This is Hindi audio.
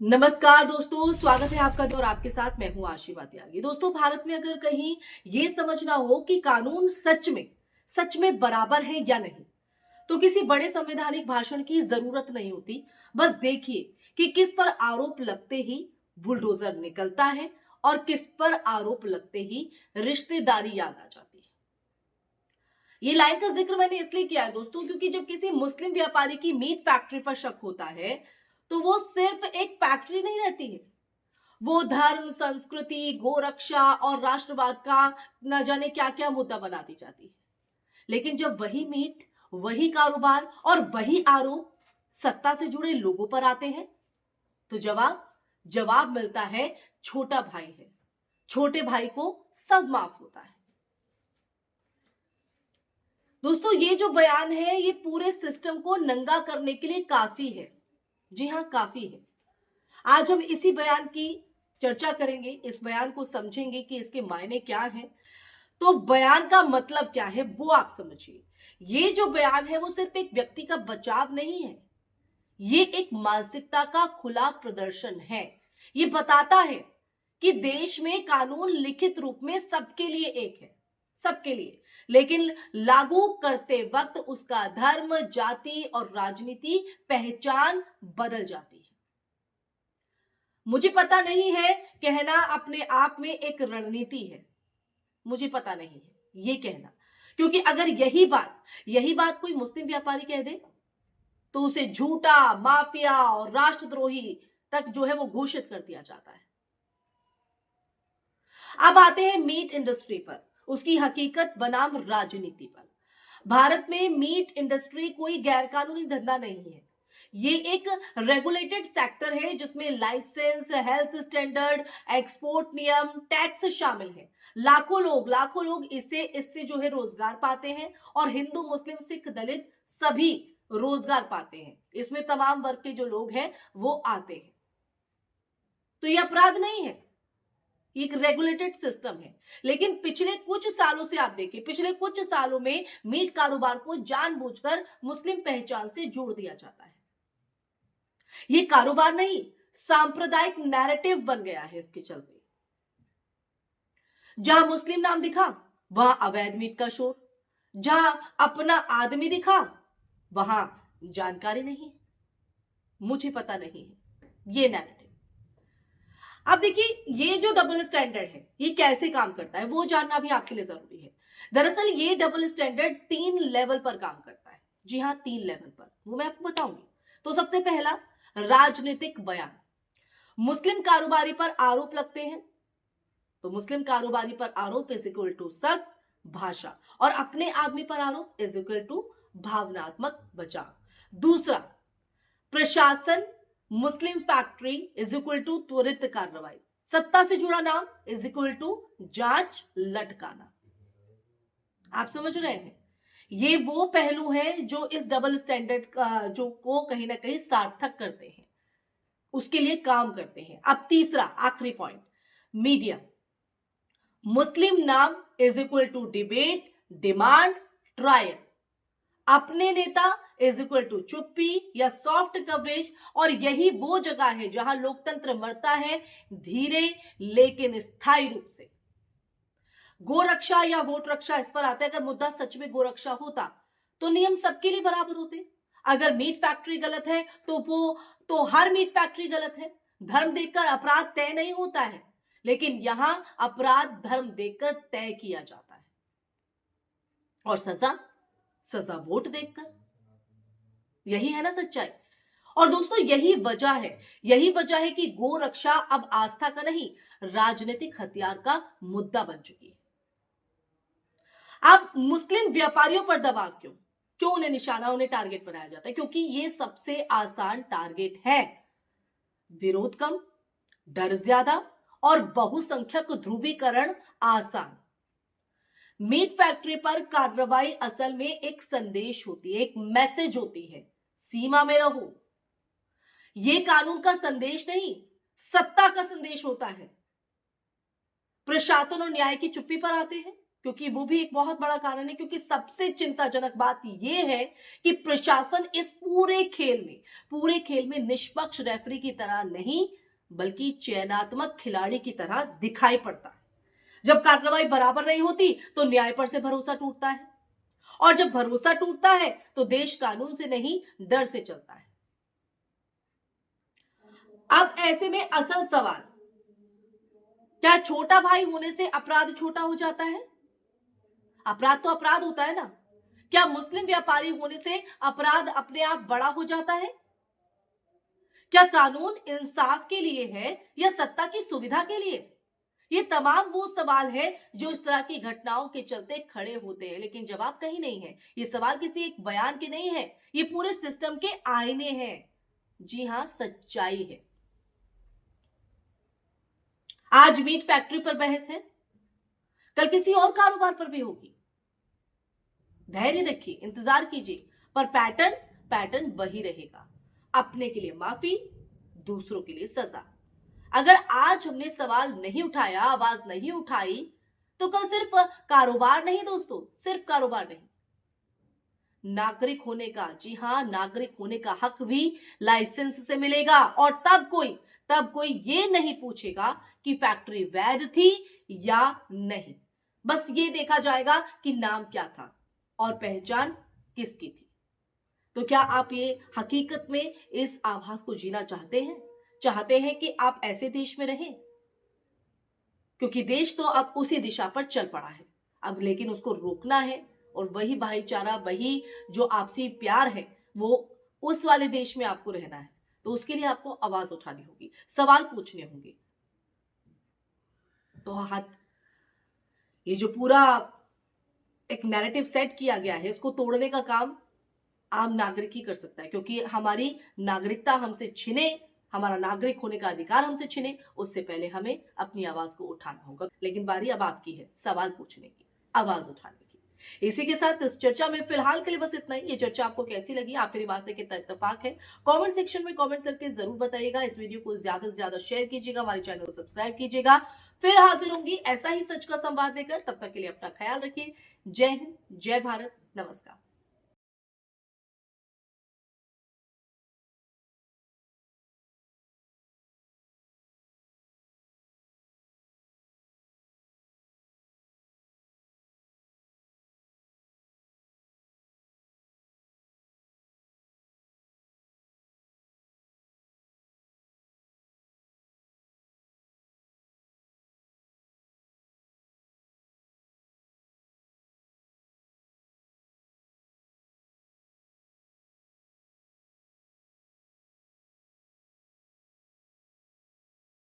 नमस्कार दोस्तों, स्वागत है आपका और आपके साथ मैं हूं आशी त्यागी। दोस्तों, भारत में अगर कहीं ये समझना हो कि कानून सच में बराबर है या नहीं, तो किसी बड़े संवैधानिक भाषण की जरूरत नहीं होती। बस देखिए कि किस पर आरोप लगते ही बुलडोजर निकलता है और किस पर आरोप लगते ही रिश्तेदारी याद आ जाती है। ये लाइन का जिक्र मैंने इसलिए किया है दोस्तों, क्योंकि जब किसी मुस्लिम व्यापारी की मीट फैक्ट्री पर शक होता है, तो वो सिर्फ एक फैक्ट्री नहीं रहती है। वो धर्म, संस्कृति, गोरक्षा और राष्ट्रवाद का न जाने क्या क्या मुद्दा बना दी जाती है। लेकिन जब वही मीट, वही कारोबार और वही आरोप सत्ता से जुड़े लोगों पर आते हैं, तो जवाब जवाब मिलता है, छोटा भाई है, छोटे भाई को सब माफ होता है। दोस्तों, ये जो बयान है ये पूरे सिस्टम को नंगा करने के लिए काफी है। जी हां, काफी है। आज हम इसी बयान की चर्चा करेंगे, इस बयान को समझेंगे कि इसके मायने क्या हैं। तो बयान का मतलब क्या है वो आप समझिए। ये जो बयान है वो सिर्फ एक व्यक्ति का बचाव नहीं है, ये एक मानसिकता का खुला प्रदर्शन है। ये बताता है कि देश में कानून लिखित रूप में सबके लिए एक है, सबके लिए, लेकिन लागू करते वक्त उसका धर्म, जाति और राजनीति पहचान बदल जाती है। मुझे पता नहीं है कहना अपने आप में एक रणनीति है। मुझे पता नहीं है ये कहना, क्योंकि अगर यही बात कोई मुस्लिम व्यापारी कह दे, तो उसे झूठा, माफिया और राष्ट्रद्रोही तक जो है वो घोषित कर दिया जाता है। अब आते हैं मीट इंडस्ट्री पर, उसकी हकीकत बनाम राजनीति पर। भारत में मीट इंडस्ट्री कोई गैरकानूनी धंधा नहीं है। ये एक रेगुलेटेड सेक्टर है जिसमें लाइसेंस, हेल्थ स्टैंडर्ड, एक्सपोर्ट नियम, टैक्स शामिल है। लाखों लोग इससे इससे जो है रोजगार पाते हैं, और हिंदू, मुस्लिम, सिख, दलित सभी रोजगार पाते हैं। इसमें तमाम वर्ग के जो लोग हैं वो आते हैं। तो ये अपराध नहीं है, एक रेगुलेटेड सिस्टम है। लेकिन पिछले कुछ सालों से आप देखिए, पिछले कुछ सालों में मीट कारोबार को जानबूझकर मुस्लिम पहचान से जोड़ दिया जाता है। ये कारोबार नहीं, सांप्रदायिक नैरेटिव बन गया है इसके चलते। जहां मुस्लिम नाम दिखा, वहां अवैध मीट का शोर। जहां अपना आदमी दिखा, वहां जानकारी नहीं, मुझे पता नहीं है, ये नैरेटिव। अब देखिए, ये जो डबल स्टैंडर्ड है ये कैसे काम करता है वो जानना भी आपके लिए जरूरी है। दरअसल ये डबल स्टैंडर्ड 3 लेवल पर काम करता है। जी हाँ, 3 लेवल पर, वो मैं आपको बताऊंगी। तो सबसे पहला, राजनीतिक बयान। मुस्लिम कारोबारी पर आरोप लगते हैं, तो मुस्लिम कारोबारी पर आरोप इज इक्वल टू सख्त भाषा, और अपने आदमी पर आरोप इज इक्वल टू भावनात्मक बचाव। दूसरा, प्रशासन, मुस्लिम फैक्ट्री इज इक्वल टू त्वरित कार्रवाई। सत्ता से जुड़ा नाम इज इक्वल टू जांच लटकाना। आप समझ रहे हैं, ये वो पहलू है जो इस डबल स्टैंडर्ड का जो को कहीं ना कहीं सार्थक करते हैं, उसके लिए काम करते हैं। अब तीसरा, आखिरी पॉइंट, मीडिया। मुस्लिम नाम is equal to debate, demand, trial. अपने नेता इज इक्वल टू चुप्पी या सॉफ्ट कवरेज। और यही वो जगह है जहां लोकतंत्र मरता है, धीरे लेकिन स्थायी रूप से। गोरक्षा या वोट रक्षा, इस पर आता है। अगर मुद्दा सच में गोरक्षा होता तो नियम सबके लिए बराबर होते। अगर मीट फैक्ट्री गलत है तो हर मीट फैक्ट्री गलत है। धर्म देखकर अपराध तय नहीं होता है, लेकिन यहां अपराध धर्म देखकर तय किया जाता है, और सजा सजा वोट देखकर। यही है ना सच्चाई। और दोस्तों, यही वजह है कि गोरक्षा अब आस्था का नहीं, राजनीतिक हथियार का मुद्दा बन चुकी है। अब मुस्लिम व्यापारियों पर दबाव क्यों क्यों उन्हें निशाना, उन्हें टारगेट बनाया जाता है? क्योंकि ये सबसे आसान टारगेट है। विरोध कम, डर ज्यादा, और बहुसंख्यक ध्रुवीकरण आसान। मीट फैक्ट्री पर कार्रवाई असल में एक संदेश होती है, एक मैसेज होती है, सीमा में रहो। ये कानून का संदेश नहीं, सत्ता का संदेश होता है। प्रशासन और न्याय की चुप्पी पर आते हैं, क्योंकि वो भी एक बहुत बड़ा कारण है। क्योंकि सबसे चिंताजनक बात यह है कि प्रशासन इस पूरे खेल में निष्पक्ष रेफरी की तरह नहीं बल्कि चयनात्मक खिलाड़ी की तरह दिखाई पड़ता है। जब कार्रवाई बराबर नहीं होती तो न्याय पर से भरोसा टूटता है, और जब भरोसा टूटता है तो देश कानून से नहीं डर से चलता है। अब ऐसे में असल सवाल, क्या छोटा भाई होने से अपराध छोटा हो जाता है? अपराध तो अपराध होता है ना। क्या मुस्लिम व्यापारी होने से अपराध अपने आप बड़ा हो जाता है? क्या कानून इंसाफ के लिए है या सत्ता की सुविधा के लिए? ये तमाम वो सवाल है जो इस तरह की घटनाओं के चलते खड़े होते हैं, लेकिन जवाब कहीं नहीं है। ये सवाल किसी एक बयान के नहीं है, ये पूरे सिस्टम के आईने हैं। जी हां, सच्चाई है। आज मीट फैक्ट्री पर बहस है, कल किसी और कारोबार पर भी होगी। धैर्य रखिए, इंतजार कीजिए, पर पैटर्न वही रहेगा। अपने के लिए माफी, दूसरों के लिए सजा। अगर आज हमने सवाल नहीं उठाया, आवाज नहीं उठाई, तो कल सिर्फ कारोबार नहीं दोस्तों, सिर्फ कारोबार नहीं, नागरिक होने का, जी हां, नागरिक होने का हक भी लाइसेंस से मिलेगा। और तब कोई ये नहीं पूछेगा कि फैक्ट्री वैध थी या नहीं। बस ये देखा जाएगा कि नाम क्या था और पहचान किसकी थी। तो क्या आप ये हकीकत में इस आभास को जीना चाहते हैं कि आप ऐसे देश में रहें? क्योंकि देश तो अब उसी दिशा पर चल पड़ा है, अब लेकिन उसको रोकना है, और वही भाईचारा, वही जो आपसी प्यार है, वो उस वाले देश में आपको रहना है। तो उसके लिए आपको आवाज उठानी होगी, सवाल पूछने होंगे। तो ये जो पूरा एक नैरेटिव सेट किया गया है, इसको तोड़ने का काम आम नागरिक ही कर सकता है। क्योंकि हमारी नागरिकता हमसे छिने, हमारा नागरिक होने का अधिकार हमसे छिने, उससे पहले हमें अपनी आवाज को उठाना होगा। लेकिन बारी अब आपकी है, सवाल पूछने की, आवाज उठाने की। इसी के साथ इस चर्चा में फिलहाल के लिए बस इतना ही। ये चर्चा आपको कैसी लगी, आखिरी बात से कितना इत्तेफाक है, कमेंट सेक्शन में कमेंट करके जरूर बताइएगा। इस वीडियो को ज्यादा से ज्यादा शेयर कीजिएगा, हमारे चैनल को सब्सक्राइब कीजिएगा। फिर हाजिर होंगी ऐसा ही सच का संवाद लेकर, तब तक के लिए अपना ख्याल रखिए। जय हिंद, जय भारत, नमस्कार।